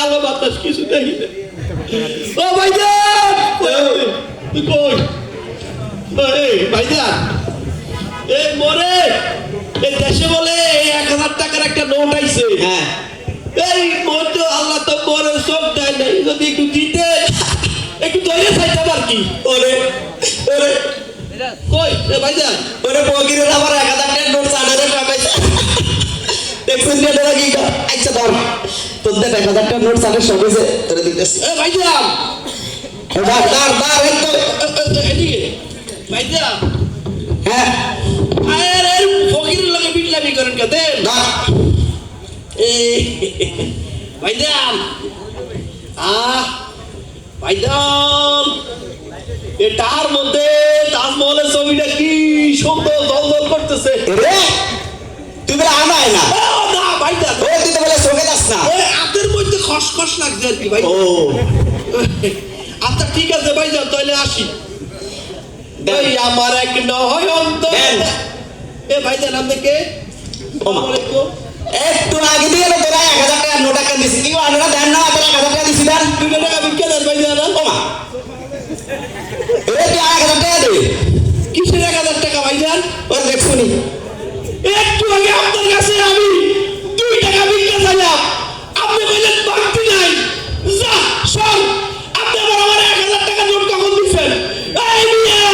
আলো বাতাস কিছু দেখি না। ও ভাইজান তুই কই? এই ভাইজান এই মরে এই দেশে বলে 1000 টাকার একটা নোট আইছে। হ্যাঁ এই মতো আল্লাহ তো মরে সব দেয় নাই, যদি একটু দিতে একটু ধরে চাইতাম আর কি। ওরে ওরে কই এ ভাইজান ওরে পকিরের আবার 1000 টাকার নোট 4000 টাকা পাইছে। দেখছেন না দাদা কি কর? আচ্ছা ধর তোদের 1000 টাকার নোট 4000 সব হয়েছে তোরে দিতেছি। এ ভাইজান দাঁড় দাঁড় দাঁড় এই তো এদিকে ভাইজান। হ্যাঁ আরে ফকিরের লগে বিটলামি করেন কে দেন? দাঁড় এই ভাইজান ভাইজান এটার মধ্যে তাজমহলের ছবিটা কি সুন্দর জলজল করতেছে। রে তুই বলে আনাই না না ভাইজান ও তুই তো বলে চোখে যাস না। ওই হাতের মধ্যে খসখস লাগছে আর কি ভাই। ও আচ্ছা ঠিক আছে ভাইজান তাহলে আসি। এই আমার এক নয়ন্ত এ ভাইজান আপনি কে? একটু আগে দিয়ে তোরা 1000 টাকার নোট একটা দিছি কি আপনারা দেন না তোরা 1000 টাকা দিছি দেন 2 টাকা বিক্রি দেন ভাইজান। ও মা এই তুই 1000 টাকা দে কিসের 1000 টাকা ভাইজান? ওর দেখছুনি একটু আগে আপনার কাছে আমি 2 টাকা বিক্রি চাইলাম, আপনি বললেন বাড়তি নাই। যা সর, আপনি আমার 1000 টাকা নোট কখন দিচ্ছেন? এই মিয়া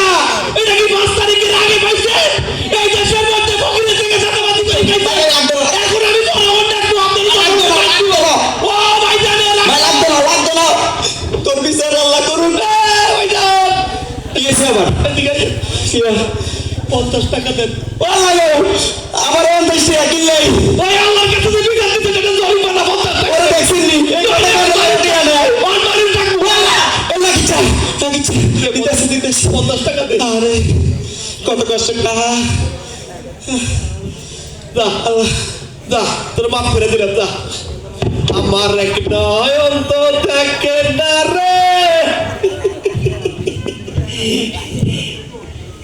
এটা কি 5 তারিখের আগে পাইছে? এই দেশের মধ্যে ফকিরের থেকে চাঁদাবাজি করে খাইছে। এখন আমি জনগণ ডাকবো, আপনার ও ভাইজান লাগতো না তোর বিচার আল্লাহ করুন। ভাইজান কি হয়েছে আবার ঠিক আছে 50 টাকা দেন। ও লাগে আমার 50 টাকা কিনলেই ওই আল্লাহর কাছে যে বিকাশ দিতে যেটা জরিমানা 50 টাকা। ওরা দেখছিনি এই টাকা নেয় অনলাইনে ডাকবো। ওলা কি চাই দিতেছি 50 টাকা দেন। আরে কত কষ্ট কাহা যা আল্লাহ যা, তোর মাফ করে দিলাম যা। আমার এক নয়ন তো থাকে না রে।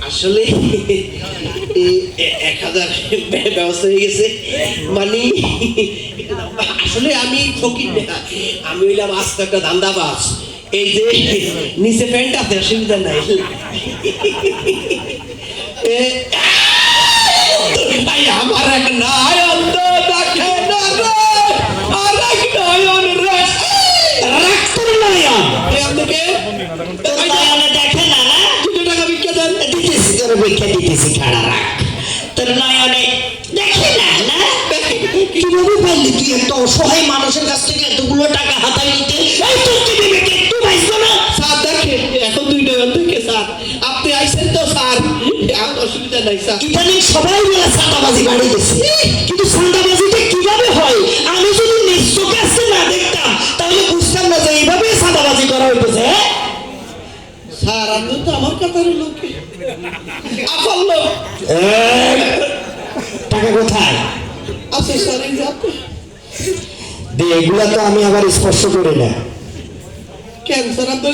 আসলে 1000 ব্যবস্থা হয়ে গেছে, মানে আসলে আমি ফকির না, আমি হইলাম আস্তে একটা ধান্দাবাজ। এই যে নিচে প্যান্ট আছে অসুবিধা নাই। আমার এক নয়ন তো দেখে না রে, আর এক নয়ন রে রাখ তোর নয়ন। আপনাকে তোর নয়নে দেখে না না 2 টাকা বিক্রি দেন। দিতেছি তোর ভিক্ষা দিতেছি খাড়া রাখ তোর নয়নে দেখে না না কিভাবে পারলি তুই একটা অসহায় মানুষের কাছ থেকে এতগুলো টাকা হাতায় নিতে? এই তোর কি বিবেকে একটু বাইছো না? স্যার দেখে এখন 2 নয়ন থেকে স্যার আপনি আইছেন তো স্যার, আর অসুবিধা নাই স্যার। ইদানিং সবাই বলে চাঁদাবাজি বাড়ি গেছে, কিন্তু চাঁদাবাজিটা কিভাবে হয় আমি যদি নিজ চোখে আসতে না দেখতাম তাহলে বুঝতাম না যে এইভাবে চাঁদাবাজি করা হইতেছে। স্যার আপনি তো আমার কাতারের লোক, আপনার লোক টাকা কোথায় আছে স্যার? এই যে আপনি এগুলা তো আমি আবার স্পর্শ করি না। ক্যান্সার আপনার